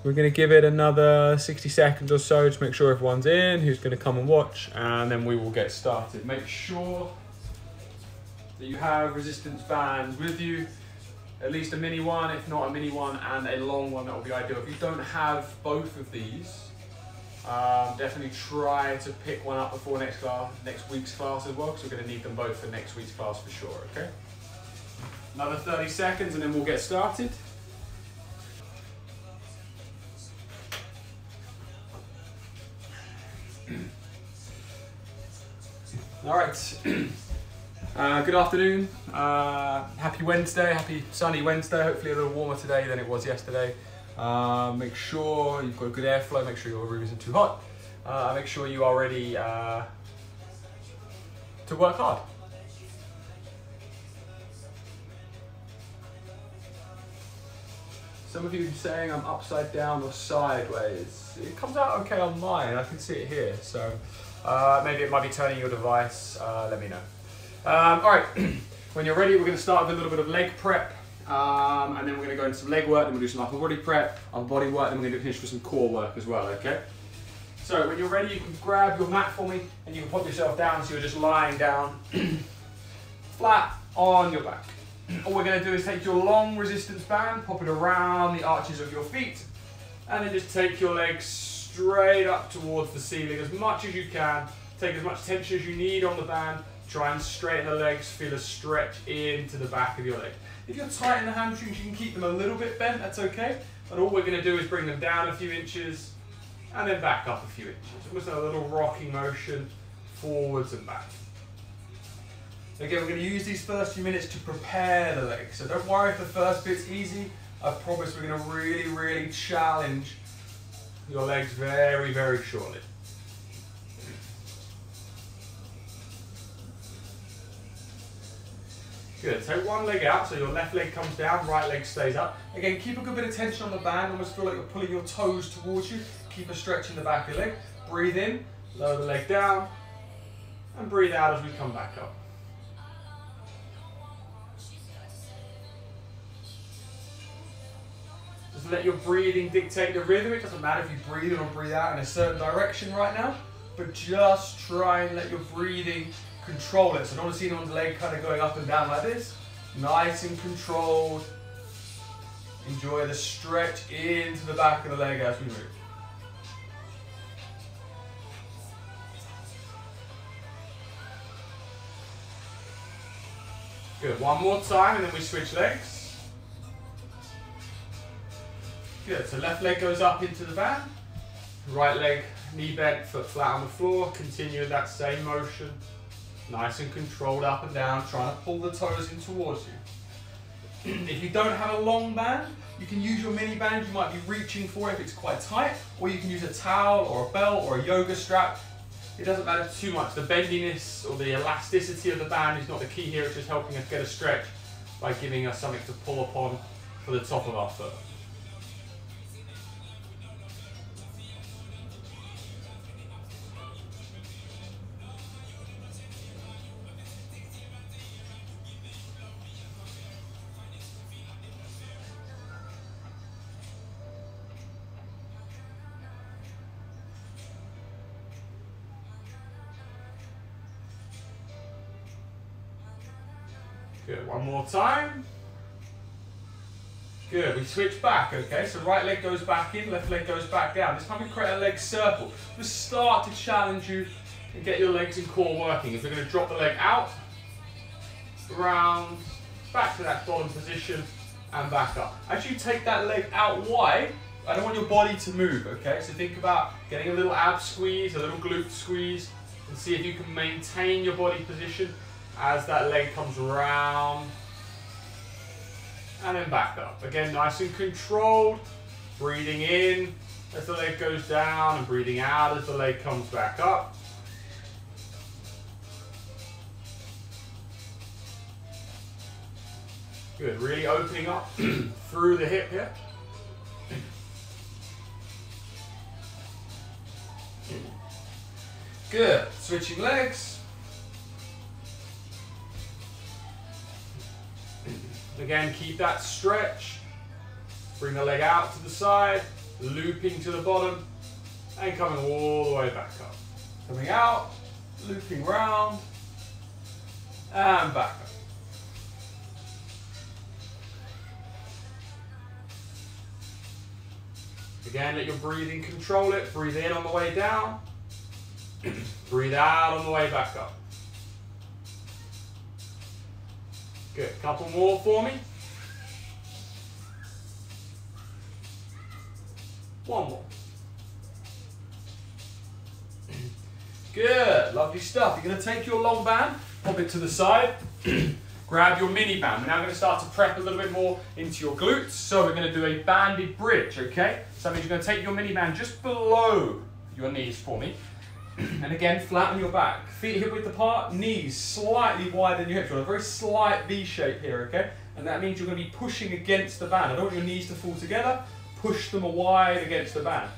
We're going to give it another 60 seconds or so to make sure everyone's in, who's going to come and watch, and then we will get started. Make sure that you have resistance bands with you, at least a mini one, if not a mini one and a long one. That will be ideal. If you don't have both of these, definitely try to pick one up before next week's class as well, because we're going to need them both for next week's class for sure, okay? Another 30 seconds and then we'll get started. All right, good afternoon, happy Wednesday, happy sunny Wednesday, hopefully a little warmer today than it was yesterday. Make sure you've got good airflow, make sure your room isn't too hot, make sure you are ready to work hard. Some of you saying I'm upside down or sideways. It comes out okay on mine, I can see it here, so maybe it might be turning your device, let me know. All right, when you're ready, we're going to start with a little bit of leg prep, and then we're going to go into some leg work, then we'll do some upper body prep, upper body work, then we're going to finish with some core work as well, okay? So when you're ready, you can grab your mat for me, and you can pop yourself down so you're just lying down flat on your back. All we're going to do is take your long resistance band, pop it around the arches of your feet, and then just take your legs straight up towards the ceiling as much as you can. Take as much tension as you need on the band. Try and straighten the legs, feel a stretch into the back of your leg. If you're tight in the hamstrings, you can keep them a little bit bent, that's okay. But all we're going to do is bring them down a few inches and then back up a few inches. Almost a little rocking motion forwards and back. Again, we're going to use these first few minutes to prepare the legs. So don't worry if the first bit's easy. I promise we're going to really, really challenge your legs very, very shortly. Good, take one leg out, so your left leg comes down, right leg stays up. Again, keep a good bit of tension on the band, almost feel like you're pulling your toes towards you. Keep a stretch in the back of your leg. Breathe in, lower the leg down, and breathe out as we come back up. Just let your breathing dictate the rhythm. It doesn't matter if you breathe in or breathe out in a certain direction right now, but just try and let your breathing control it. So I don't want to see anyone's leg kind of going up and down like this. Nice and controlled. Enjoy the stretch into the back of the leg as we move. Good, one more time and then we switch legs. Good, so left leg goes up into the band. Right leg, knee bent, foot flat on the floor. Continue that same motion. Nice and controlled up and down, trying to pull the toes in towards you. If you don't have a long band, you can use your mini band. You might be reaching for it if it's quite tight, or you can use a towel or a belt or a yoga strap. It doesn't matter too much. The bendiness or the elasticity of the band is not the key here. It's just helping us get a stretch by giving us something to pull upon for the top of our foot. Good, one more time. Good, we switch back, okay? So right leg goes back in, left leg goes back down. This time we create a leg circle. Just start to challenge you and get your legs and core working. If we're going to drop the leg out, round, back to that bottom position, and back up. As you take that leg out wide, I don't want your body to move, okay? So think about getting a little ab squeeze, a little glute squeeze, and see if you can maintain your body position as that leg comes round and then back up. Again, nice and controlled, breathing in as the leg goes down and breathing out as the leg comes back up. Good, really opening up through the hip here. Good, switching legs. Again, keep that stretch. Bring the leg out to the side, looping to the bottom, and coming all the way back up. Coming out, looping round, and back up. Again, let your breathing control it. Breathe in on the way down. Breathe out on the way back up. Good. Couple more for me. One more. Good. Lovely stuff. You're going to take your long band, pop it to the side. Grab your mini band. We're now going to start to prep a little bit more into your glutes. So we're going to do a banded bridge, okay? So that means you're going to take your mini band just below your knees for me. And again, flatten your back. Feet hip width apart, knees slightly wider than your hips. You're on a very slight V shape here, okay? And that means you're going to be pushing against the band. I don't want your knees to fall together. Push them wide against the band.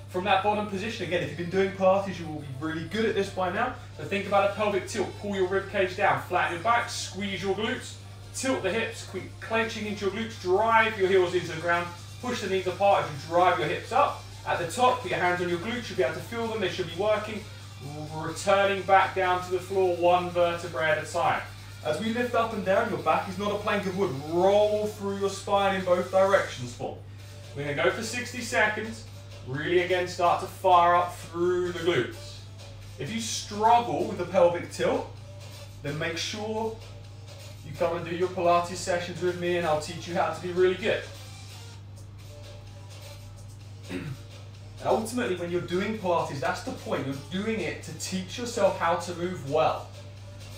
From that bottom position, again, if you've been doing Pilates, you will be really good at this by now. So think about a pelvic tilt. Pull your rib cage down, flatten your back, squeeze your glutes, tilt the hips, clenching into your glutes, drive your heels into the ground, push the knees apart as you drive your hips up. At the top, put your hands on your glutes, you'll be able to feel them, they should be working. Returning back down to the floor, one vertebrae at a time. As we lift up and down, your back is not a plank of wood. Roll through your spine in both directions for me. We're going to go for 60 seconds. Really, again, start to fire up through the glutes. If you struggle with the pelvic tilt, then make sure you come and do your Pilates sessions with me and I'll teach you how to be really good. And ultimately, when you're doing Pilates, that's the point. You're doing it to teach yourself how to move well.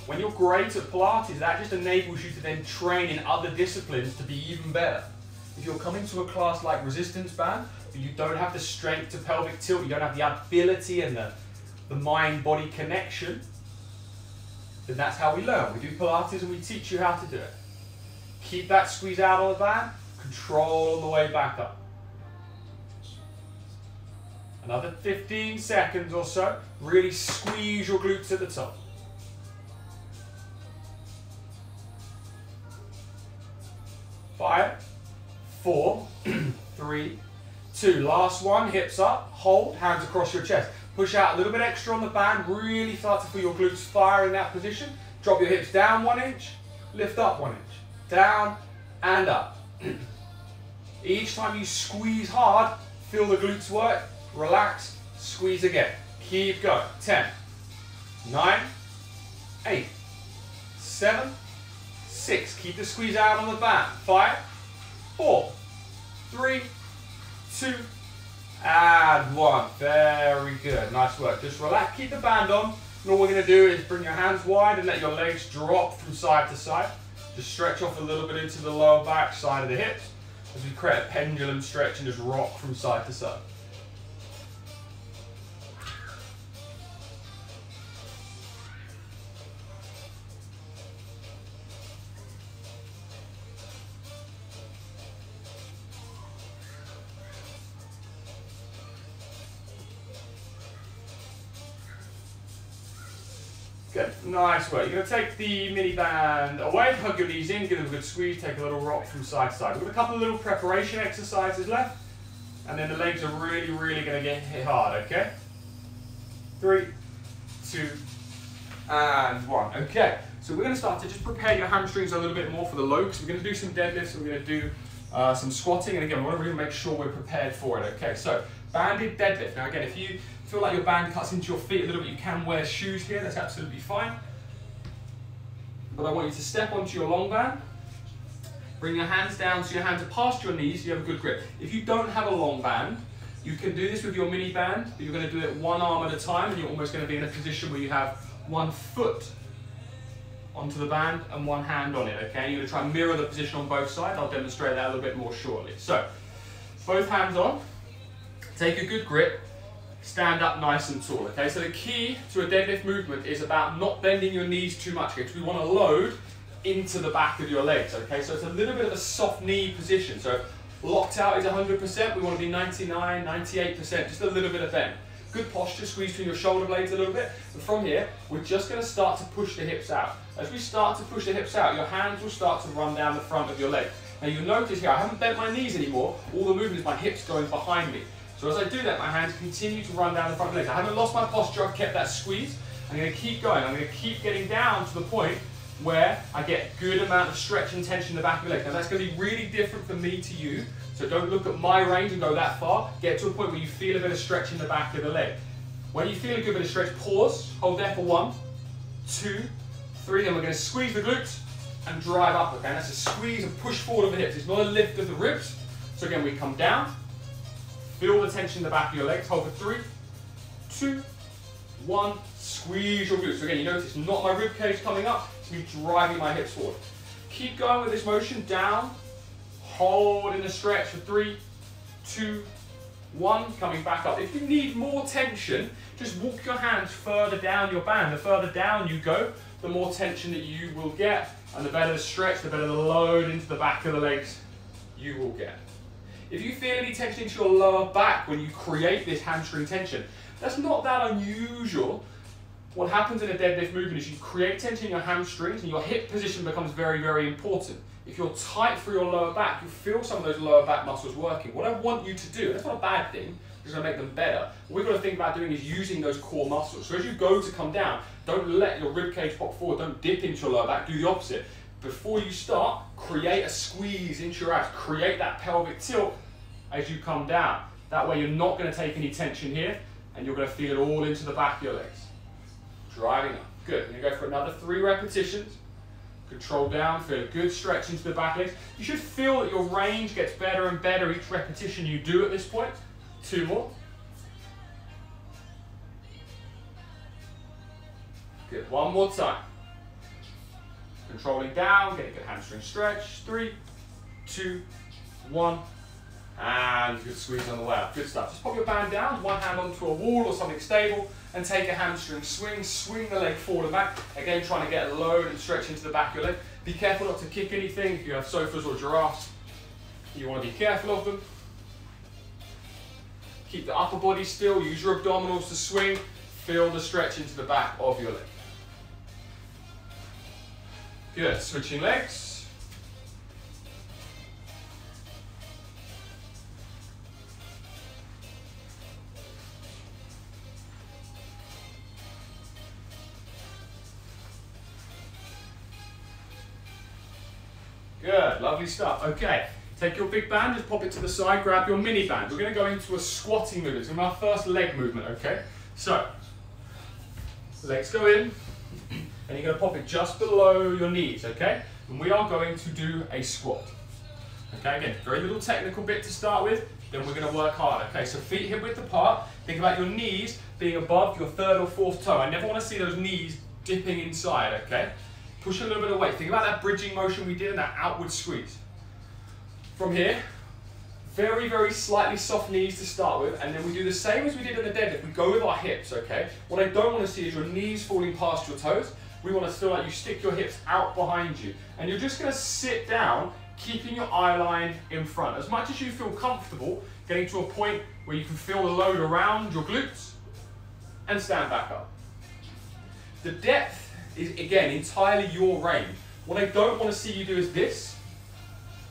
When you're great at Pilates, that just enables you to then train in other disciplines to be even better. If you're coming to a class like resistance band, but you don't have the strength to pelvic tilt, you don't have the ability and the mind-body connection, then that's how we learn. We do Pilates and we teach you how to do it. Keep that squeeze out on the band, control on the way back up. Another 15 seconds or so. Really squeeze your glutes at the top. 5, 4, 3, 2. Last one, hips up, hold, hands across your chest. Push out a little bit extra on the band, really start to feel your glutes fire in that position. Drop your hips down 1 inch, lift up 1 inch, down and up. Each time you squeeze hard, feel the glutes work, relax, squeeze again. Keep going. 10, 9, 8, 7, 6. Keep the squeeze out on the band. 5, 4, 3, 2, and 1. Very good. Nice work. Just relax. Keep the band on. And all we're going to do is bring your hands wide and let your legs drop from side to side. Just stretch off a little bit into the lower back, side of the hips, as we create a pendulum stretch and just rock from side to side. Good. Nice work. You're going to take the mini band away, hug your knees in, give them a good squeeze, take a little rock from side to side. We've got a couple of little preparation exercises left, and then the legs are really, really going to get hit hard, okay? 3, 2, and 1. Okay, so we're going to start to just prepare your hamstrings a little bit more for the low, because we're going to do some deadlifts, and we're going to do some squatting, and again, we want to really make sure we're prepared for it, okay? So, banded deadlift. Now again, if you feel like your band cuts into your feet a little bit, you can wear shoes here, that's absolutely fine. But I want you to step onto your long band, bring your hands down so your hands are past your knees, so you have a good grip. If you don't have a long band, you can do this with your mini band, but you're going to do it one arm at a time, and you're almost going to be in a position where you have one foot onto the band and one hand on it, okay? You're going to try and mirror the position on both sides. I'll demonstrate that a little bit more shortly. So, both hands on, take a good grip, stand up nice and tall, okay? So the key to a deadlift movement is about not bending your knees too much, because we want to load into the back of your legs, okay? So it's a little bit of a soft knee position. So locked out is 100%, we want to be 99, 98%, just a little bit of bend. Good posture, squeeze between your shoulder blades a little bit. And from here, we're just going to start to push the hips out. As we start to push the hips out, your hands will start to run down the front of your leg. Now you'll notice here, I haven't bent my knees anymore. All the movement is my hips going behind me. So as I do that, my hands continue to run down the front of the legs. I haven't lost my posture, I've kept that squeeze. I'm going to keep going. I'm going to keep getting down to the point where I get a good amount of stretch and tension in the back of the legs. Now that's going to be really different from me to you. So don't look at my range and go that far. Get to a point where you feel a bit of stretch in the back of the leg. When you feel a good bit of stretch, pause, hold there for 1, 2, 3, then we're going to squeeze the glutes and drive up, okay? That's a squeeze and push forward of the hips. It's not a lift of the ribs. So again, we come down, feel the tension in the back of your legs, hold for 3, 2, 1, squeeze your glutes. So again, you notice it's not my rib cage coming up, it's me driving my hips forward. Keep going with this motion, down, hold in the stretch for 3, 2, 1, coming back up. If you need more tension, just walk your hands further down your band. The further down you go, the more tension that you will get, and the better the stretch, the better the load into the back of the legs you will get. If you feel any tension into your lower back when you create this hamstring tension, that's not that unusual. What happens in a deadlift movement is you create tension in your hamstrings and your hip position becomes very, very important. If you're tight through your lower back, you feel some of those lower back muscles working. What I want you to do, that's not a bad thing, it's going to make them better. What we've got to think about doing is using those core muscles. So as you go to come down, don't let your rib cage pop forward, don't dip into your lower back, do the opposite. Before you start, create a squeeze into your abs, create that pelvic tilt as you come down. That way you're not going to take any tension here and you're going to feel it all into the back of your legs. Driving up. Good. You're going to go for another 3 repetitions. Control down, feel a good stretch into the back legs. You should feel that your range gets better and better each repetition you do at this point. 2 more. Good. 1 more time. Controlling down, getting a good hamstring stretch. 3, 2, 1. And good squeeze on the way up. Good stuff. Just pop your band down, one hand onto a wall or something stable, and take a hamstring swing. Swing the leg forward and back. Again, trying to get a load and stretch into the back of your leg. Be careful not to kick anything. If you have sofas or giraffes, you want to be careful of them. Keep the upper body still. Use your abdominals to swing. Feel the stretch into the back of your leg. Good. Switching legs. Good, lovely stuff. Okay, take your big band, just pop it to the side, grab your mini band. We're going to go into a squatting movement. It's our first leg movement, okay? So, legs go in, and you're going to pop it just below your knees, okay? And we are going to do a squat. Okay, again, very little technical bit to start with, then we're going to work hard, okay? So feet hip width apart, think about your knees being above your 3rd or 4th toe. I never want to see those knees dipping inside, okay? Push a little bit of weight. Think about that bridging motion we did and that outward squeeze. From here, very, very slightly soft knees to start with, and then we do the same as we did in the deadlift. We go with our hips, okay? What I don't want to see is your knees falling past your toes. We want to feel like you stick your hips out behind you. And you're just going to sit down, keeping your eye line in front. As much as you feel comfortable, getting to a point where you can feel the load around your glutes, and stand back up. The depth is, again, entirely your range. What I don't want to see you do is this.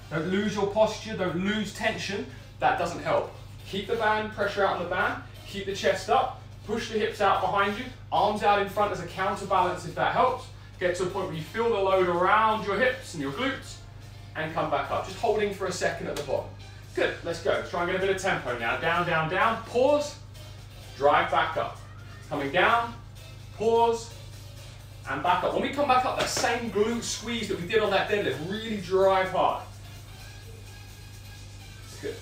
Don't lose your posture, don't lose tension. That doesn't help. Keep the band, pressure out on the band, keep the chest up, push the hips out behind you, arms out in front as a counterbalance if that helps. Get to a point where you feel the load around your hips and your glutes, and come back up. Just holding for a second at the bottom. Good, let's go. Let's try and get a bit of tempo now. Down, down, down, pause, drive back up. Coming down, pause, and back up. When we come back up, that same glute squeeze that we did on that deadlift, really drive hard. Good.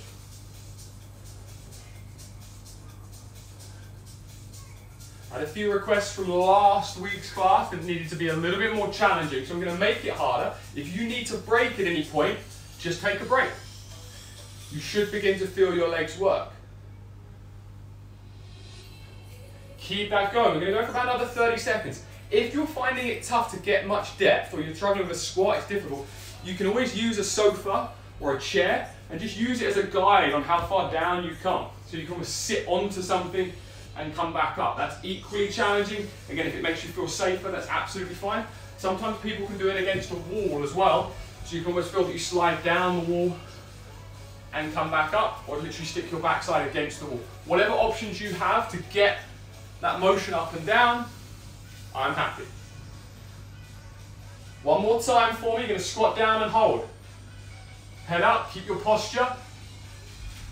I had a few requests from last week's class that needed to be a little bit more challenging, so I'm going to make it harder. If you need to break at any point, just take a break. You should begin to feel your legs work. Keep that going. We're going to go for about another 30 seconds. If you're finding it tough to get much depth, or you're struggling with a squat, it's difficult, you can always use a sofa or a chair and just use it as a guide on how far down you come. So you can almost sit onto something and come back up. That's equally challenging. Again, if it makes you feel safer, that's absolutely fine. Sometimes people can do it against a wall as well, So you can almost feel that you slide down the wall and come back up, or literally stick your backside against the wall. Whatever options you have to get that motion up and down, I'm happy. One more time for me, you're going to squat down and hold. Head up, keep your posture.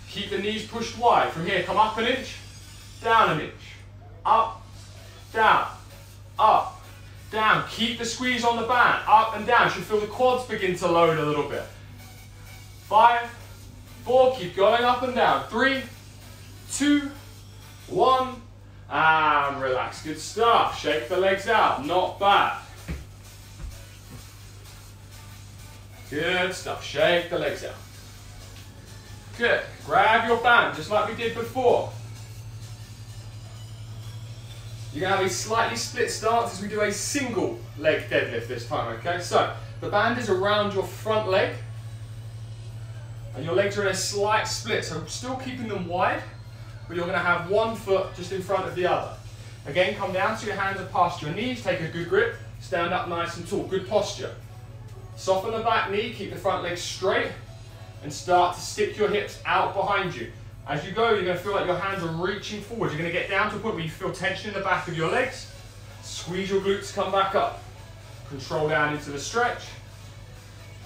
Keep the knees pushed wide. From here, come up an inch, down an inch. Up, down, up, down. Keep the squeeze on the band, up and down. You should feel the quads begin to load a little bit. 5, 4, keep going up and down. 3, 2, 1, and relax. Good stuff. Shake the legs out, not bad. Good stuff. Shake the legs out. Good. Grab your band, just like we did before. You're going to have a slightly split stance as we do a single leg deadlift this time, okay? So, the band is around your front leg, and your legs are in a slight split, so still keeping them wide, but you're going to have one foot just in front of the other. Again, come down so your hands are past your knees, take a good grip, stand up nice and tall, good posture. Soften the back knee, keep the front leg straight, and start to stick your hips out behind you. As you go, you're going to feel like your hands are reaching forward. You're going to get down to a point where you feel tension in the back of your legs. Squeeze your glutes, come back up. Control down into the stretch.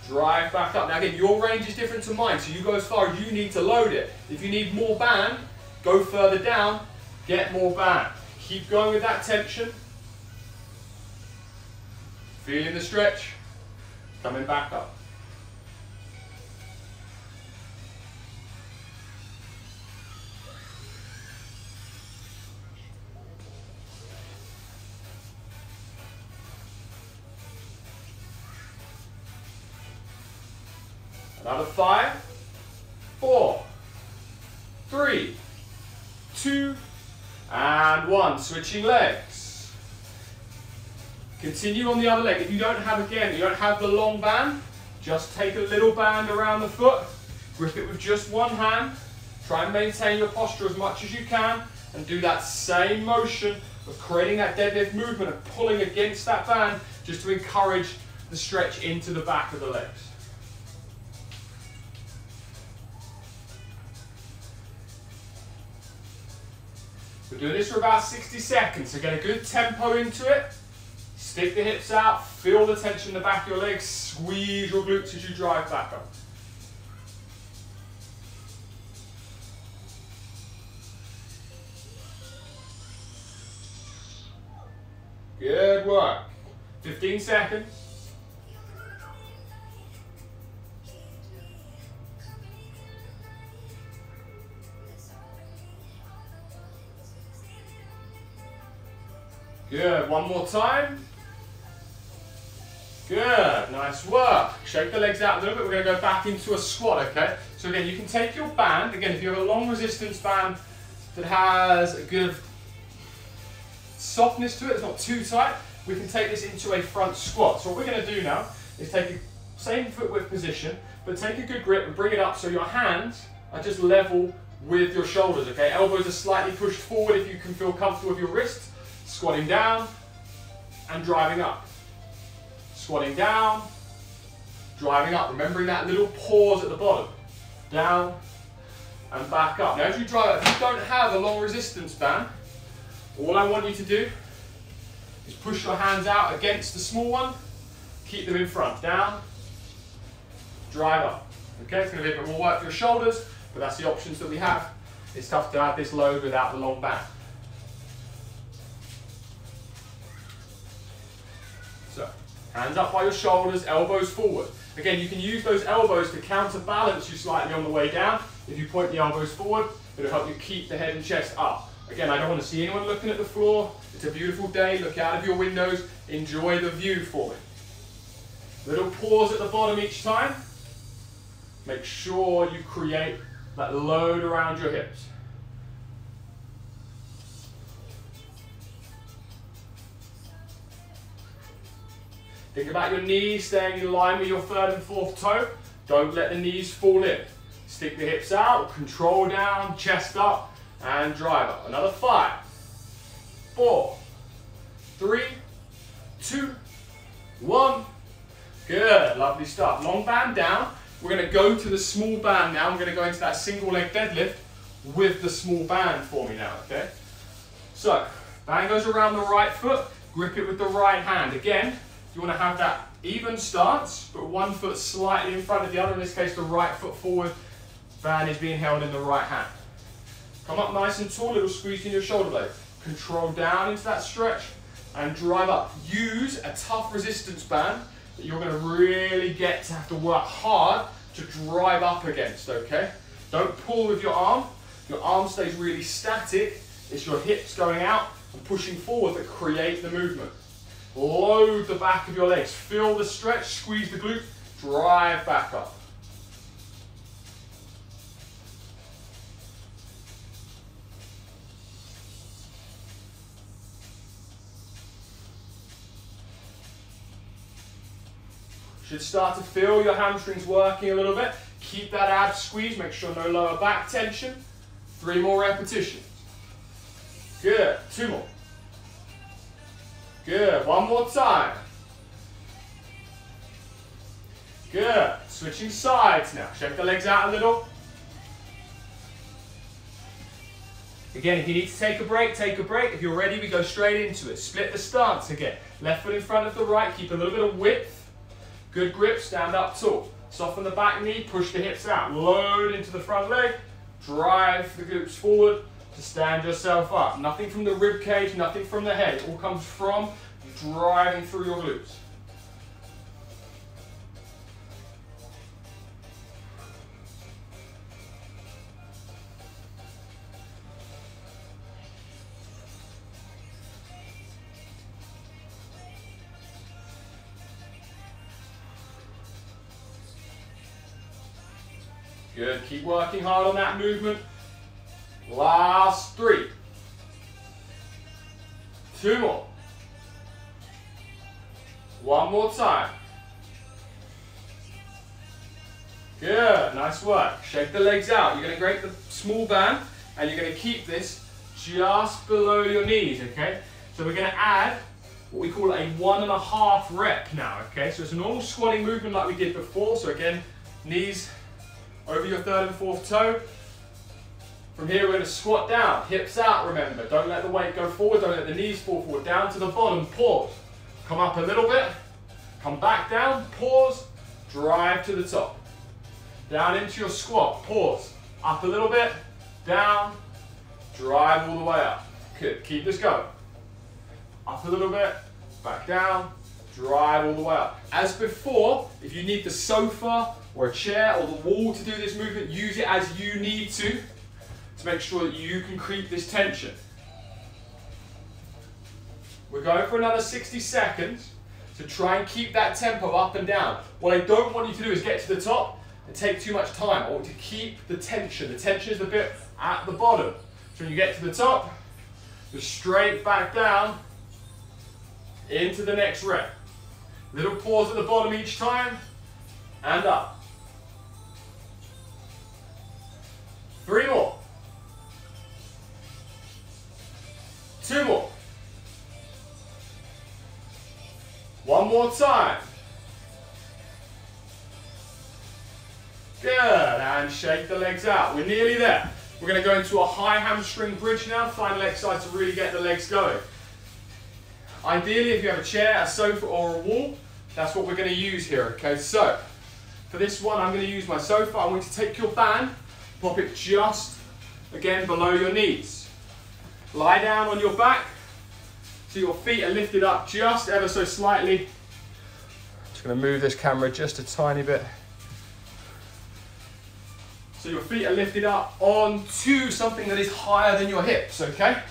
Drive back up. Now again, your range is different to mine, so you go as far as you need to load it. If you need more band, go further down, get more band. Keep going with that tension. Feeling the stretch. Coming back up. Another 5, 4, 3, 2, and 1. Switching legs. Continue on the other leg. If you don't have, again, you don't have the long band, just take a little band around the foot, grip it with just one hand, try and maintain your posture as much as you can, and do that same motion of creating that deadlift movement of pulling against that band just to encourage the stretch into the back of the legs. We're doing this for about 60 seconds, so get a good tempo into it. Stick the hips out, feel the tension in the back of your legs, squeeze your glutes as you drive back up. Good work. 15 seconds. Good, one more time. Good, nice work. Shake the legs out a little bit. We're going to go back into a squat, okay? So again, you can take your band. Again, if you have a long resistance band that has a good softness to it, it's not too tight, we can take this into a front squat. So what we're going to do now is take the same foot width position, but take a good grip and bring it up so your hands are just level with your shoulders, okay? Elbows are slightly pushed forward if you can feel comfortable with your wrists. Squatting down and driving up. Squatting down, driving up. Remembering that little pause at the bottom. Down and back up. Now as you drive up, if you don't have a long resistance band, all I want you to do is push your hands out against the small one. Keep them in front. Down, drive up. Okay, it's going to be a bit more work for your shoulders, but that's the options that we have. It's tough to add this load without the long band. So, hands up by your shoulders, elbows forward. Again, you can use those elbows to counterbalance you slightly on the way down. If you point the elbows forward, it'll help you keep the head and chest up. Again, I don't want to see anyone looking at the floor. It's a beautiful day. Look out of your windows. Enjoy the view for me. Little pause at the bottom each time. Make sure you create that load around your hips. Think about your knees staying in line with your third and fourth toe. Don't let the knees fall in. Stick the hips out, control down, chest up, and drive up. Another 5, 4, 3, 2, 1. Good, lovely stuff. Long band down. We're going to go to the small band now. I'm going to go into that single leg deadlift with the small band for me now, okay? So, band goes around the right foot, grip it with the right hand. Again, you want to have that even stance, but one foot slightly in front of the other. In this case, the right foot forward. Band is being held in the right hand. Come up nice and tall, little squeeze in your shoulder blade. Control down into that stretch and drive up. Use a tough resistance band that you're going to really get to have to work hard to drive up against, okay? Don't pull with your arm. Your arm stays really static. It's your hips going out and pushing forward that create the movement. Load the back of your legs. Feel the stretch, squeeze the glute, drive back up. Should start to feel your hamstrings working a little bit. Keep that ab squeeze, make sure no lower back tension. 3 more repetitions. Good, 2 more. Good, 1 more time. Good, switching sides now. Shake the legs out a little. Again, if you need to take a break, take a break. If you're ready, we go straight into it. Split the stance again. Left foot in front of the right, keep a little bit of width. Good grip, stand up tall. Soften the back knee, push the hips out. Load into the front leg. Drive the glutes forward to stand yourself up. Nothing from the rib cage, nothing from the head. It all comes from driving through your glutes. Good, keep working hard on that movement. Last 3. 2 more. 1 more time. Good, nice work. Shake the legs out. You're going to grab the small band and you're going to keep this just below your knees, okay? So we're going to add what we call a 1.5 rep now, okay? So it's a normal squatting movement like we did before. So again, knees over your 3rd and 4th toe. From here, we're going to squat down, hips out, remember. Don't let the weight go forward, don't let the knees fall forward. Down to the bottom, pause. Come up a little bit, come back down, pause, drive to the top. Down into your squat, pause. Up a little bit, down, drive all the way up. Good, keep this going. Up a little bit, back down, drive all the way up. As before, if you need the sofa or a chair or the wall to do this movement, use it as you need to make sure that you can keep this tension. We're going for another 60 seconds to try and keep that tempo up and down. What I don't want you to do is get to the top and take too much time. I want you to keep the tension. The tension is the bit at the bottom. So when you get to the top, just straight back down into the next rep. Little pause at the bottom each time, and up. 3 more. 2 more. 1 more time. Good, and shake the legs out. We're nearly there. We're going to go into a high hamstring bridge now, final exercise to really get the legs going. Ideally, if you have a chair, a sofa or a wall, that's what we're going to use here, okay? So, for this one, I'm going to use my sofa. I want you to take your band, pop it just, again, below your knees. Lie down on your back, so your feet are lifted up just ever so slightly. Just going to move this camera just a tiny bit. So your feet are lifted up onto something that is higher than your hips, okay?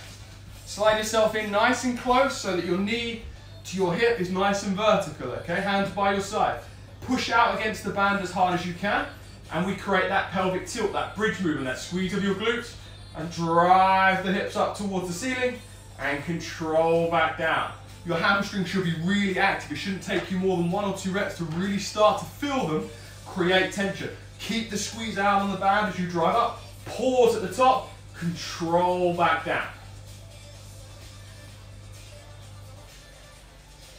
Slide yourself in nice and close so that your knee to your hip is nice and vertical, okay? Hands by your side. Push out against the band as hard as you can, and we create that pelvic tilt, that bridge movement, that squeeze of your glutes, and drive the hips up towards the ceiling, and control back down. Your hamstrings should be really active. It shouldn't take you more than 1 or 2 reps to really start to feel them create tension. Keep the squeeze out on the band as you drive up. Pause at the top, control back down.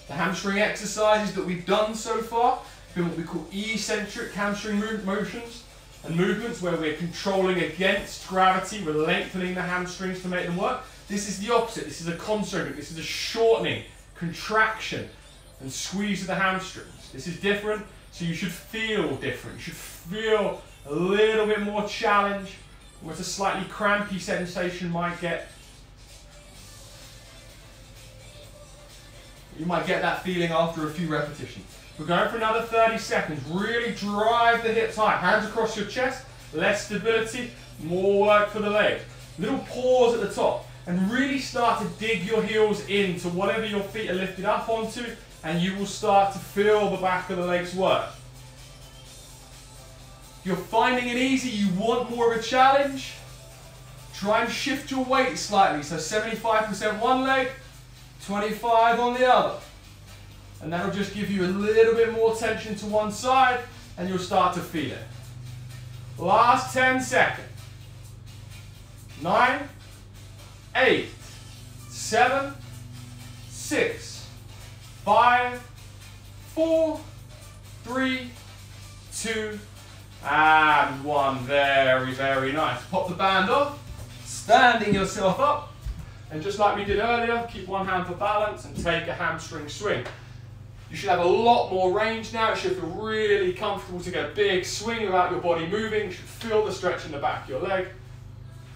The hamstring exercises that we've done so far have been what we call eccentric hamstring motions and movements, where we're controlling against gravity, we're lengthening the hamstrings to make them work. This is the opposite. This is a concentric, this is a shortening, contraction and squeeze of the hamstrings. This is different, so you should feel different. You should feel a little bit more challenge, whereas a slightly crampy sensation might get. You might get that feeling after a few repetitions. We're going for another 30 seconds. Really drive the hips high. Hands across your chest. Less stability, more work for the legs. Little pause at the top. And really start to dig your heels into whatever your feet are lifted up onto, and you will start to feel the back of the legs work. If you're finding it easy, you want more of a challenge, try and shift your weight slightly. So 75% one leg, 25 on the other. And that'll just give you a little bit more tension to one side, and you'll start to feel it. Last 10 seconds. 9, 8, 7, 6, 5, 4, 3, 2, and 1. Very, very nice. Pop the band off, standing yourself up, and just like we did earlier, keep one hand for balance and take a hamstring swing. You should have a lot more range now. It should feel really comfortable to get a big swing without your body moving. You should feel the stretch in the back of your leg.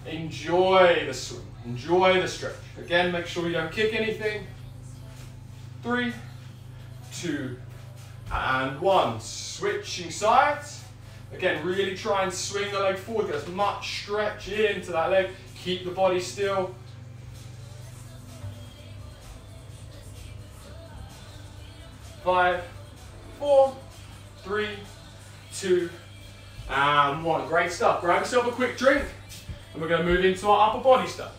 Enjoy the swing. Enjoy the stretch. Again, make sure you don't kick anything. 3, 2, and 1. Switching sides. Again, really try and swing the leg forward. Get as much stretch into that leg. Keep the body still. 5, 4, 3, 2, and 1. Great stuff. Grab yourself a quick drink, and we're going to move into our upper body stuff.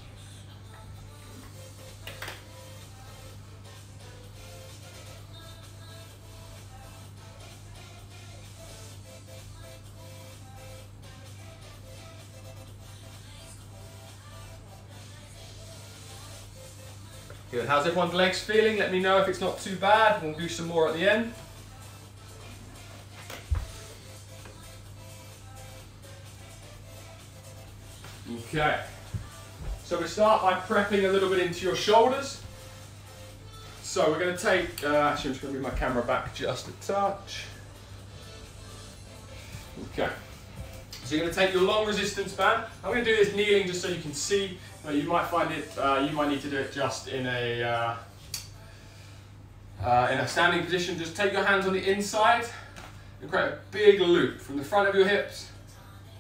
Good. How's everyone's legs feeling? Let me know if it's not too bad. We'll do some more at the end. Okay. So we start by prepping a little bit into your shoulders. So we're going to take, actually I'm just going to move my camera back just a touch. Okay. So you're going to take your long resistance band. I'm going to do this kneeling just so you can see. You might find it, you might need to do it just in a standing position. Just take your hands on the inside and create a big loop from the front of your hips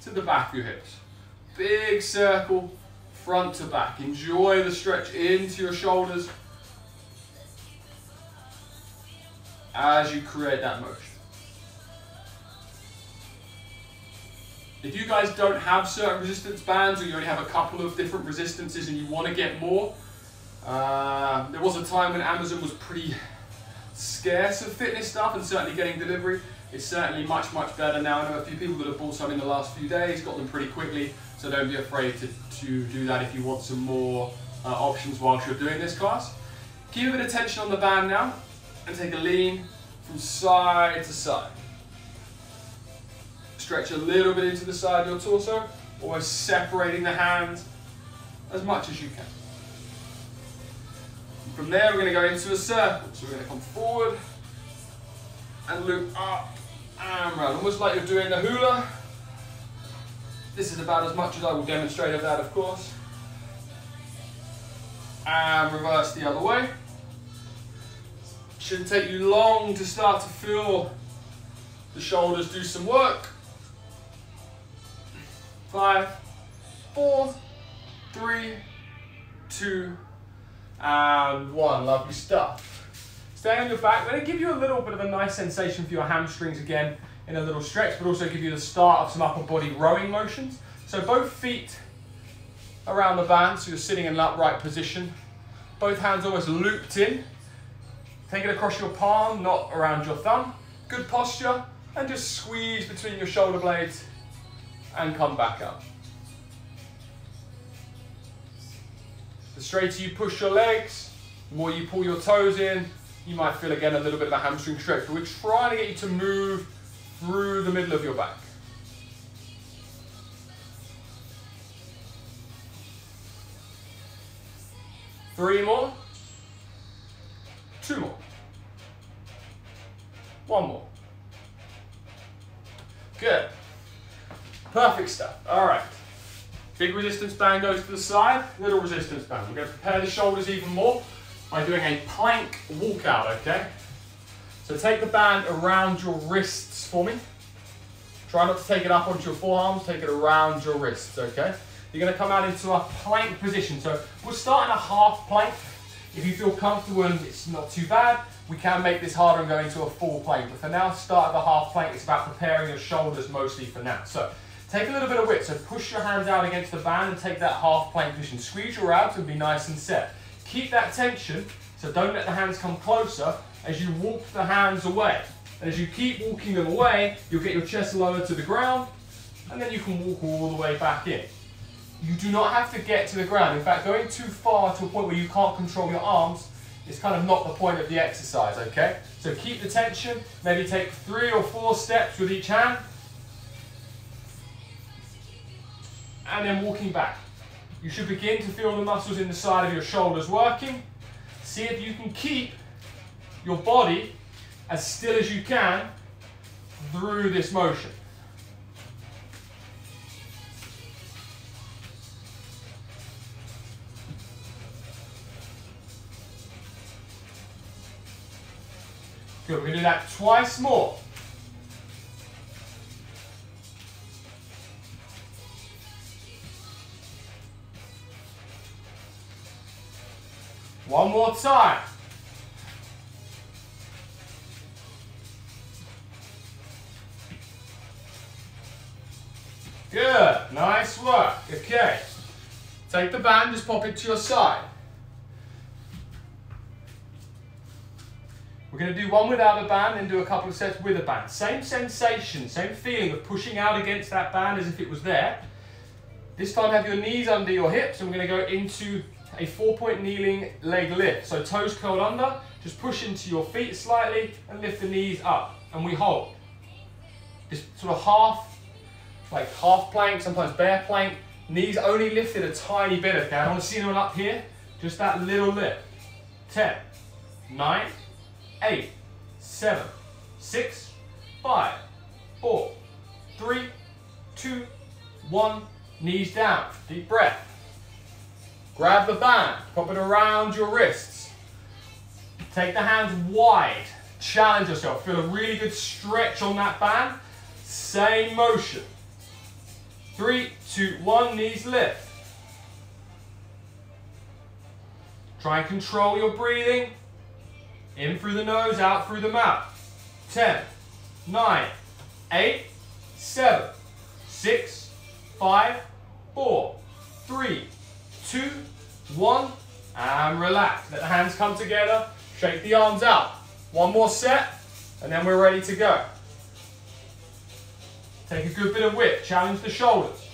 to the back of your hips. Big circle, front to back. Enjoy the stretch into your shoulders as you create that motion. If you guys don't have certain resistance bands, or you only have a couple of different resistances and you want to get more, there was a time when Amazon was pretty scarce of fitness stuff, and certainly getting delivery. It's certainly much, much better now. I know a few people that have bought some in the last few days, got them pretty quickly, so don't be afraid to do that if you want some more options whilst you're doing this class. Keep a bit of tension on the band now, and take a lean from side to side. Stretch a little bit into the side of your torso, always separating the hands as much as you can. And from there, we're going to go into a circle. So we're going to come forward and loop up and round, almost like you're doing a hula. This is about as much as I will demonstrate of that, of course. And reverse the other way. Shouldn't take you long to start to feel the shoulders do some work. 5, 4, 3, 2, and 1. Lovely stuff. Stay on your back. We're going to give you a little bit of a nice sensation for your hamstrings again in a little stretch, but also give you the start of some upper body rowing motions. So both feet around the band, so you're sitting in an upright position. Both hands almost looped in. Take it across your palm, not around your thumb. Good posture, and just squeeze between your shoulder blades and come back up. The straighter you push your legs, the more you pull your toes in, you might feel again a little bit of a hamstring stretch, but we're trying to get you to move through the middle of your back. Three more. Two more. One more. Good. Perfect stuff. All right. Big resistance band goes to the side, little resistance band. We're going to prepare the shoulders even more by doing a plank walkout, okay? So take the band around your wrists for me. Try not to take it up onto your forearms, take it around your wrists, okay? You're going to come out into a plank position. So we'll start in a half plank. If you feel comfortable and it's not too bad, we can make this harder and go into a full plank. But for now, start at the half plank. It's about preparing your shoulders mostly for now. So take a little bit of width. So push your hands out against the band and take that half plank position. Squeeze your abs and be nice and set. Keep that tension, so don't let the hands come closer as you walk the hands away. And as you keep walking them away, you'll get your chest lower to the ground, and then you can walk all the way back in. You do not have to get to the ground. In fact, going too far to a point where you can't control your arms is kind of not the point of the exercise, okay? So keep the tension, maybe take 3 or 4 steps with each hand, and then walking back. You should begin to feel the muscles in the side of your shoulders working. See if you can keep your body as still as you can through this motion. Good, we're going to do that twice more. One more time. Good, nice work. Okay, take the band, just pop it to your side. We're going to do one without a band and do a couple of sets with a band. Same sensation, same feeling of pushing out against that band as if it was there. This time have your knees under your hips, and we're going to go into a 4-point kneeling leg lift. So toes curled under, just push into your feet slightly and lift the knees up, and we hold. This sort of half plank, sometimes bear plank, knees only lifted a tiny bit, okay? I don't want to see anyone up here, just that little lift. 10, 9, 8, 7, 6, 5, 4, 3, 2, 1, knees down, deep breath. Grab the band, pop it around your wrists. Take the hands wide, challenge yourself, feel a really good stretch on that band. Same motion. 3, 2, 1, knees lift. Try and control your breathing. In through the nose, out through the mouth. 10, 9, 8, 7, 6, 5, 4, 3, 2, 1, and relax. Let the hands come together, shake the arms out. One more set, and then we're ready to go. Take a good bit of width, challenge the shoulders.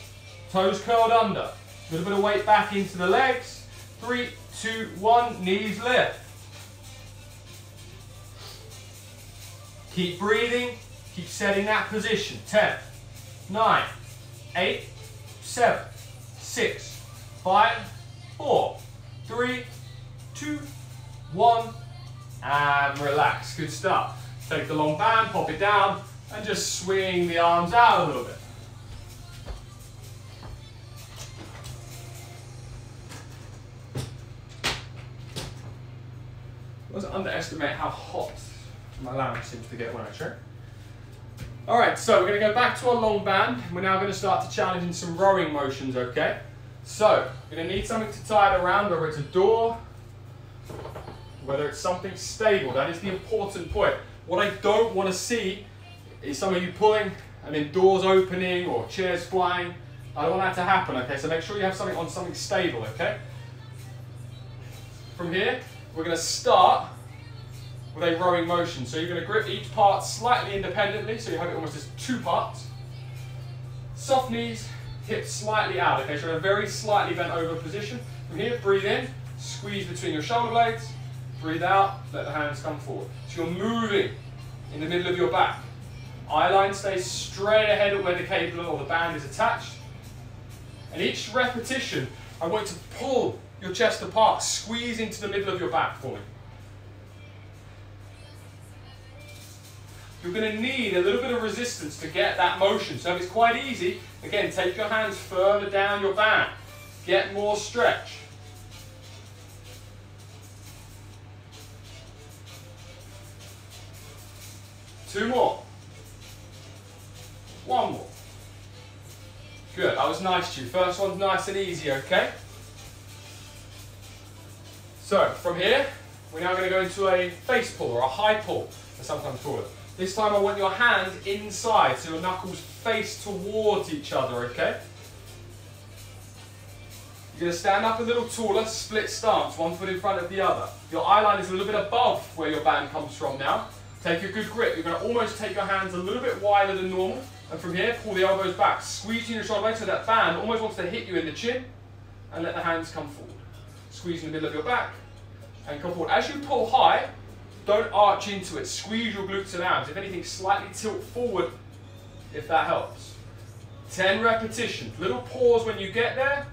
Toes curled under, a little bit of weight back into the legs. 3, 2, 1, knees lift. Keep breathing, keep setting that position. 10, 9, 8, 7, 6, 5, 4, 3, 2, 1, and relax. Good stuff. Take the long band, pop it down, and just swing the arms out a little bit. Let's underestimate how hot my lounge seems to get when I train. Alright, so we're going to go back to our long band. We're now going to start to challenge in some rowing motions, okay? So, we're going to need something to tie it around, whether it's a door, whether it's something stable. That is the important point. What I don't want to see is some of you pulling and then doors opening or chairs flying. I don't want that to happen, okay? So make sure you have something on something stable, okay? From here, we're going to start with a rowing motion. So you're going to grip each part slightly independently, so you have it almost as 2 parts. Soft knees, hips slightly out, okay? So in a very slightly bent over position. From here, breathe in, squeeze between your shoulder blades, Breathe out, let the hands come forward. So you're moving in the middle of your back. Eye line stays straight ahead of where the cable or the band is attached. And each repetition, I want you to pull your chest apart, squeeze into the middle of your back for me. You're going to need a little bit of resistance to get that motion. So if it's quite easy, again, take your hands further down your band. Get more stretch. Two more. One more. Good, that was nice to you. First one's nice and easy, okay? So, from here, we're now going to go into a face pull or a high pull, as sometimes call it. This time I want your hands inside, so your knuckles face towards each other, okay? You're going to stand up a little taller, split stance, one foot in front of the other. Your eye line is a little bit above where your band comes from now. Take a good grip. You're going to almost take your hands a little bit wider than normal. And from here, pull the elbows back. Squeeze in your shoulder blades so that band almost wants to hit you in the chin. And let the hands come forward. Squeeze in the middle of your back and come forward. As you pull high, don't arch into it. Squeeze your glutes and abs. If anything, slightly tilt forward if that helps. 10 repetitions. Little pause when you get there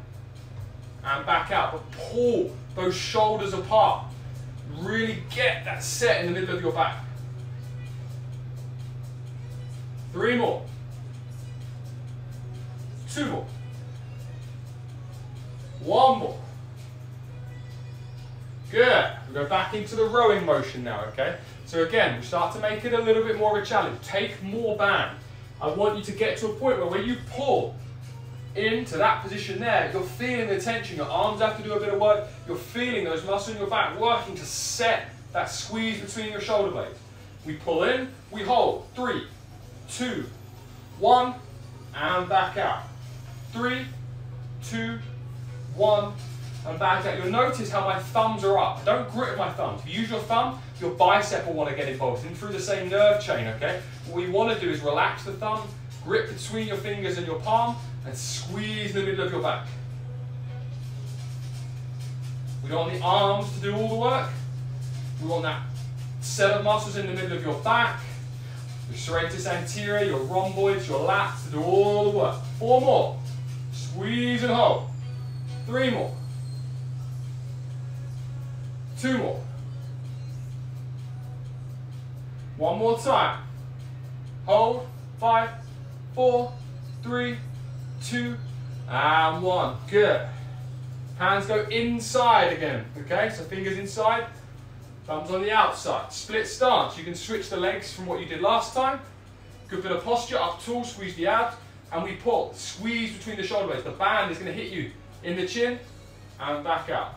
and back out. But pull those shoulders apart. Really get that set in the middle of your back. 3 more. 2 more. 1 more. Good. We go back into the rowing motion now, okay? So again, we start to make it a little bit more of a challenge. Take more band. I want you to get to a point where when you pull into that position there, you're feeling the tension. Your arms have to do a bit of work. You're feeling those muscles in your back working to set that squeeze between your shoulder blades. We pull in, we hold. 3, 2, 1, and back out. 3, 2, 1, and back out. You'll notice how my thumbs are up. Don't grip my thumbs. If you use your thumb, your bicep will want to get involved in through the same nerve chain, okay? What we want to do is relax the thumb, grip between your fingers and your palm, and squeeze in the middle of your back. We don't want the arms to do all the work. We want that set of muscles in the middle of your back, your serratus anterior, your rhomboids, your lats to do all the work. 4 more. Squeeze and hold. 3 more. 2 more. 1 more time. Hold. 5, 4, 3, 2, and 1. Good. Hands go inside again. Okay, so fingers inside, thumbs on the outside. Split stance. You can switch the legs from what you did last time. Good bit of posture, up tall, squeeze the abs, and we pull. Squeeze between the shoulder blades. The band is going to hit you in the chin and back out.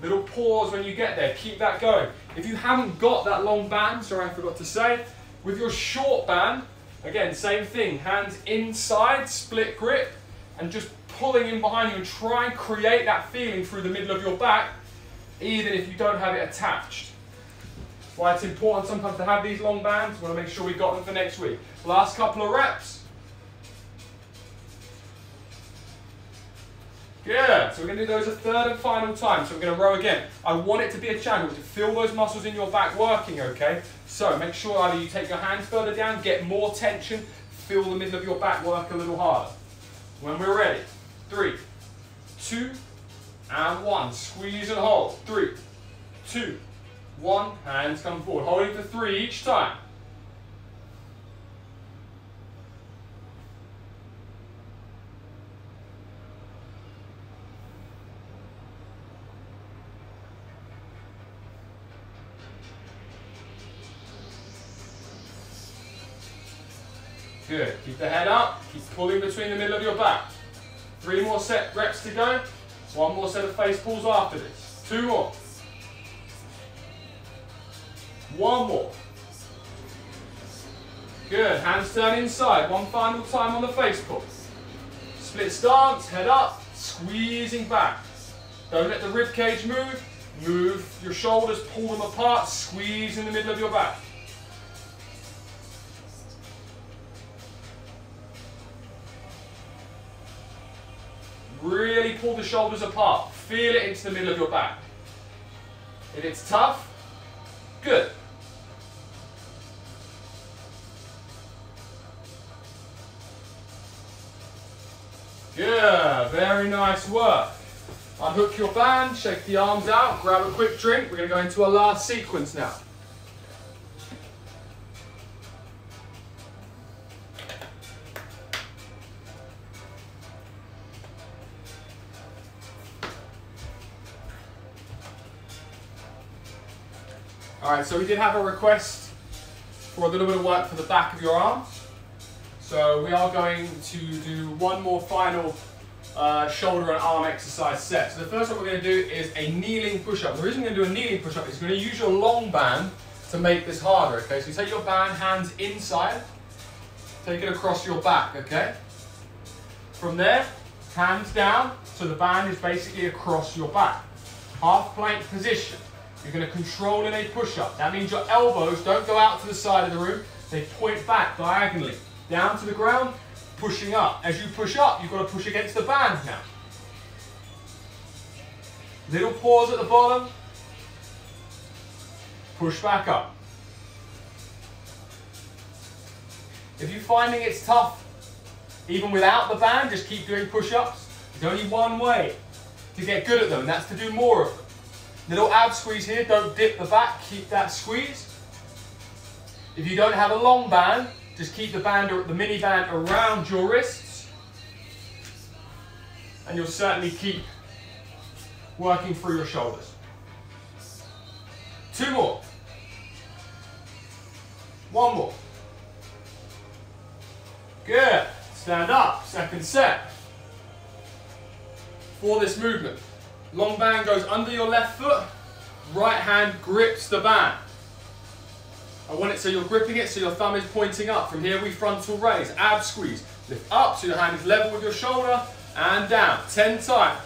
Little pause when you get there, keep that going. If you haven't got that long band, sorry I forgot to say, with your short band, again, same thing, hands inside, split grip, and just pulling in behind you and try and create that feeling through the middle of your back, even if you don't have it attached. That's why it's important sometimes to have these long bands. We want to make sure we got them for next week. Last couple of reps. Good, so we're going to do those a third and final time, so we're going to row again. I want it to be a challenge, to feel those muscles in your back working, okay? So make sure either you take your hands further down, get more tension, feel the middle of your back work a little harder. When we're ready, 3, 2, and 1. Squeeze and hold. 3, 2, 1. Hands come forward. Holding for 3 each time. Good. Keep the head up. Keep pulling between the middle of your back. 3 more set reps to go. 1 more set of face pulls after this. 2 more. 1 more. Good. Hands turn inside. 1 final time on the face pull. Split stance. Head up. Squeezing back. Don't let the rib cage move. Move your shoulders. Pull them apart. Squeeze in the middle of your back. Really pull the shoulders apart. Feel it into the middle of your back. If it's tough, good. Good, very nice work. Unhook your band, shake the arms out, grab a quick drink. We're going to go into our last sequence now. Alright, so we did have a request for a little bit of work for the back of your arms. So we are going to do one more final shoulder and arm exercise set. So the first one we're going to do is a kneeling push-up. The reason we're going to do a kneeling push-up is you're going to use your long band to make this harder, okay? So you take your band, hands inside, take it across your back, okay? From there, hands down, so the band is basically across your back. Half plank position. You're going to control in a push-up. That means your elbows don't go out to the side of the room, they point back diagonally, down to the ground, pushing up. As you push up, you've got to push against the band now. Little pause at the bottom, push back up. If you're finding it's tough, even without the band, just keep doing push-ups. There's only one way to get good at them, and that's to do more of them. Little ab squeeze here, don't dip the back, keep that squeeze. If you don't have a long band, just keep the band, or the mini band around your wrists, and you'll certainly keep working through your shoulders. 2 more. 1 more. Good. Stand up, second set. For this movement, long band goes under your left foot, right hand grips the band. I want it so you're gripping it so your thumb is pointing up. From here we frontal raise, ab squeeze. Lift up so your hand is level with your shoulder and down. 10 times.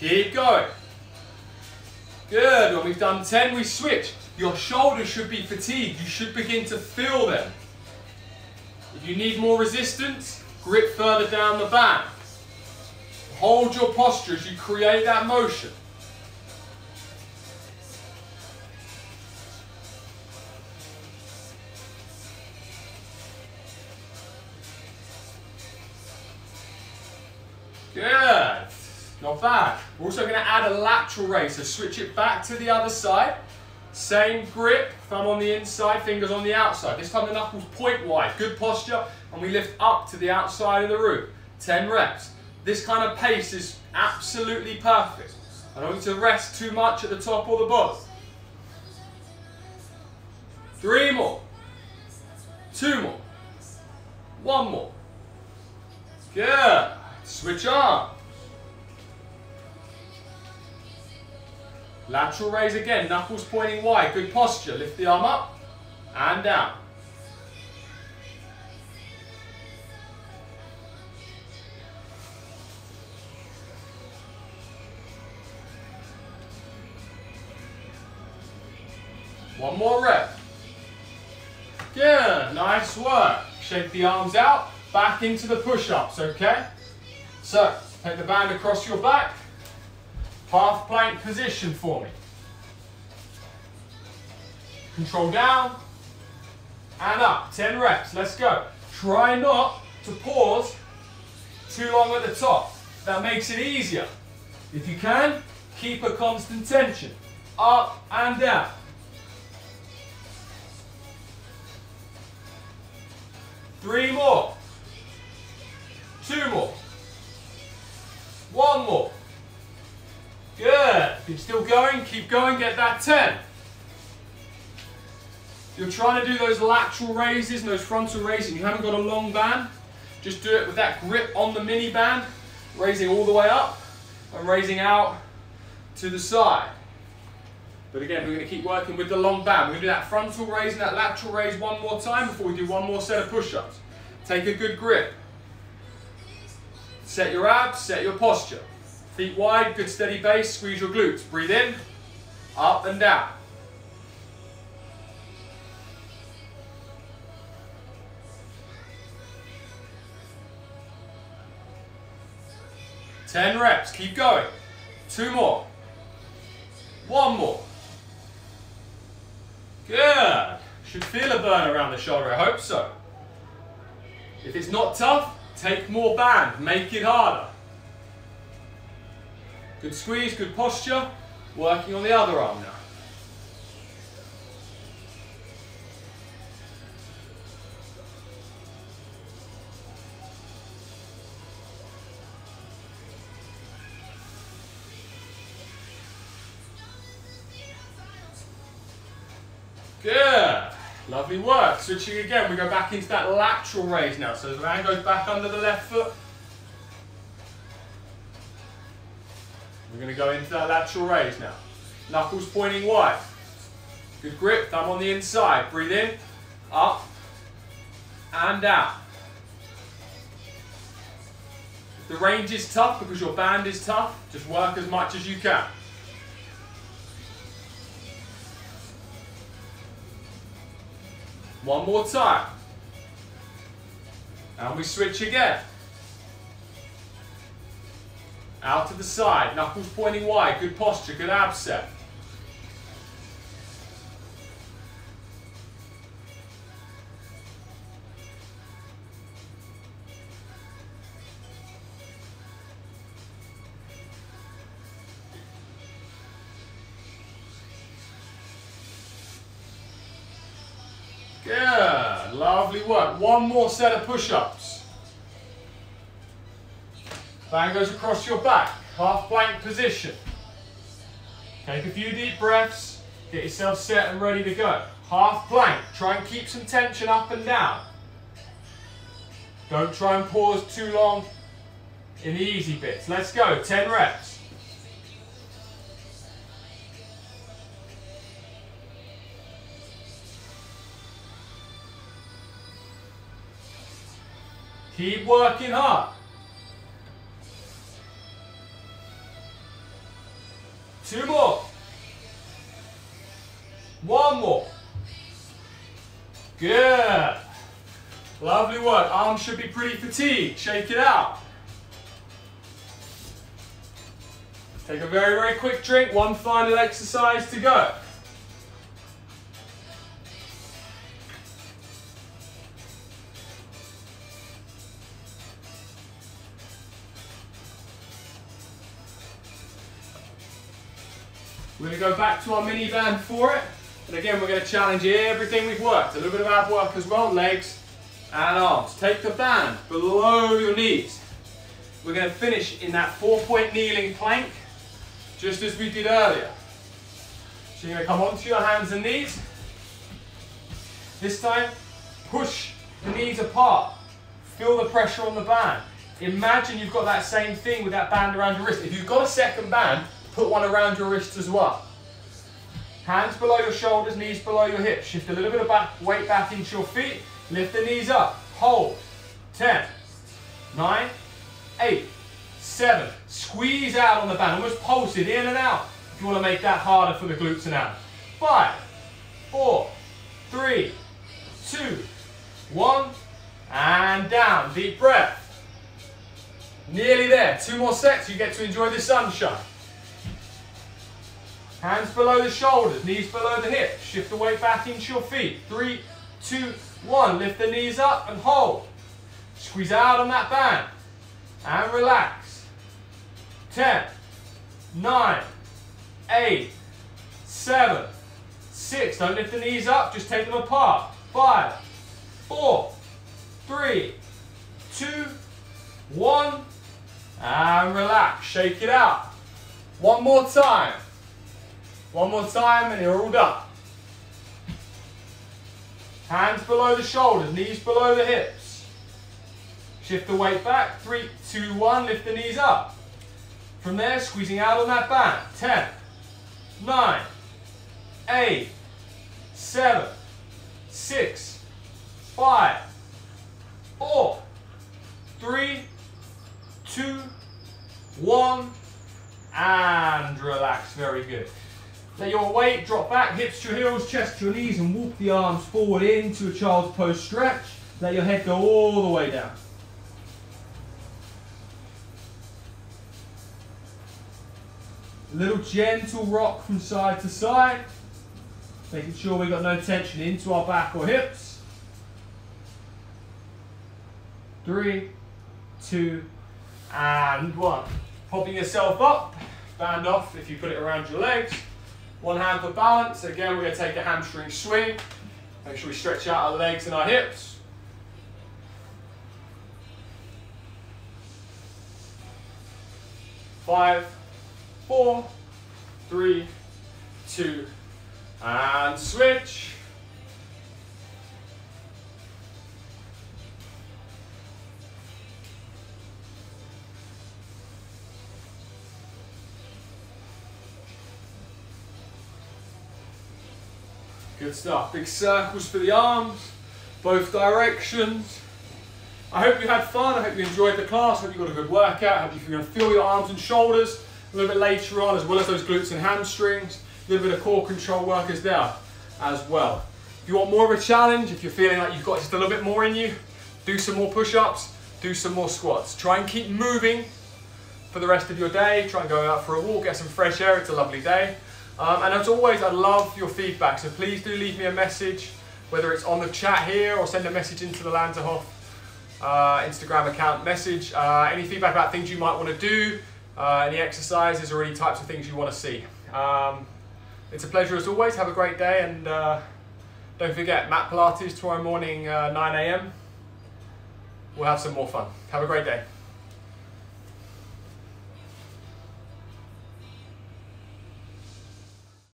Keep going. Good. When we've done 10, we switch. Your shoulders should be fatigued. You should begin to feel them. If you need more resistance, grip further down the band. Hold your posture as you create that motion. Good. Not bad. We're also going to add a lateral raise, so switch it back to the other side. Same grip, thumb on the inside, fingers on the outside. This time the knuckles point wide. Good posture, and we lift up to the outside of the room. 10 reps. This kind of pace is absolutely perfect. I don't want you to rest too much at the top or the bottom. 3 more. 2 more. 1 more. Good. Switch arms. Lateral raise again, knuckles pointing wide. Good posture. Lift the arm up and down. One more rep. Good, nice work. Shake the arms out, back into the push-ups, okay? So, take the band across your back, half plank position for me. Control down and up, 10 reps, let's go. Try not to pause too long at the top. That makes it easier. If you can, keep a constant tension, up and down. 3 more. 2 more. 1 more. Good. If you're still going, keep going, get that 10. If you're trying to do those lateral raises and those frontal raises and you haven't got a long band, just do it with that grip on the mini band, raising all the way up and raising out to the side. But again, we're going to keep working with the long band. We're going to do that frontal raise and that lateral raise one more time before we do one more set of push-ups. Take a good grip. Set your abs, set your posture. Feet wide, good steady base, squeeze your glutes. Breathe in, up and down. 10 reps, keep going. 2 more. 1 more. Good. Should feel a burn around the shoulder, I hope so. If it's not tough, take more band, make it harder. Good squeeze, good posture. Working on the other arm now. Good. Lovely work. Switching again, we go back into that lateral raise now. So the hand goes back under the left foot. We're going to go into that lateral raise now. Knuckles pointing wide. Good grip, thumb on the inside. Breathe in, up, and out. If the range is tough because your band is tough, just work as much as you can. One more time. And we switch again. Out to the side, knuckles pointing wide, good posture, good ab set. Good, lovely work. One more set of push-ups. Band goes across your back, half plank position. Take a few deep breaths, get yourself set and ready to go. Half plank, try and keep some tension up and down. Don't try and pause too long in the easy bits. Let's go, 10 reps. Keep working hard. 2 more. 1 more. Good. Lovely work. Arms should be pretty fatigued. Shake it out. Take a very, very quick drink. One final exercise to go. We're going to go back to our mini band for it. And again, we're going to challenge everything we've worked. A little bit of ab work as well, legs and arms. Take the band below your knees. We're going to finish in that 4-point kneeling plank, just as we did earlier. So you're going to come onto your hands and knees. This time, push the knees apart. Feel the pressure on the band. Imagine you've got that same thing with that band around your wrist. If you've got a second band, put one around your wrist as well. Hands below your shoulders, knees below your hips. Shift a little bit of weight back into your feet. Lift the knees up. Hold. 10, 9, 8, 7. Squeeze out on the band. Almost pulse it in and out if you want to make that harder for the glutes and abs. 5, 4, 3, 2, 1. And down. Deep breath. Nearly there. 2 more sets. You get to enjoy the sunshine. Hands below the shoulders, knees below the hips. Shift the weight back into your feet. 3, 2, 1. Lift the knees up and hold. Squeeze out on that band. And relax. 10, 9, 8, 7, 6. Don't lift the knees up, just take them apart. 5, 4, 3, 2, 1. And relax. Shake it out. One more time. One more time and you're all done. Hands below the shoulders, knees below the hips. Shift the weight back. 3, 2, 1. Lift the knees up. From there, squeezing out on that band. 10, 9, 8, 7, 6, 5, 4, 3, 2, 1. And relax. Very good. Let your weight drop back, hips to your heels, chest to your knees, and walk the arms forward into a child's pose stretch. Let your head go all the way down. A little gentle rock from side to side, making sure we've got no tension into our back or hips. 3, 2, and 1. Popping yourself up, band off if you put it around your legs. One hand for balance. Again, we're going to take a hamstring swing. Make sure we stretch out our legs and our hips. 5, 4, 3, 2, and switch. Good stuff. Big circles for the arms, both directions. I hope you had fun. I hope you enjoyed the class. I hope you got a good workout. I hope you're going to feel your arms and shoulders a little bit later on, as well as those glutes and hamstrings. A little bit of core control work is there as well. If you want more of a challenge, if you're feeling like you've got just a little bit more in you, do some more push-ups, do some more squats. Try and keep moving for the rest of your day. Try and go out for a walk, get some fresh air. It's a lovely day. And as always, I love your feedback, so please do leave me a message, whether it's on the chat here or send a message into the Lanserhof Instagram account message. Any feedback about things you might want to do, any exercises or any types of things you want to see. It's a pleasure as always. Have a great day, and don't forget, mat Pilates tomorrow morning, 9 AM. We'll have some more fun. Have a great day.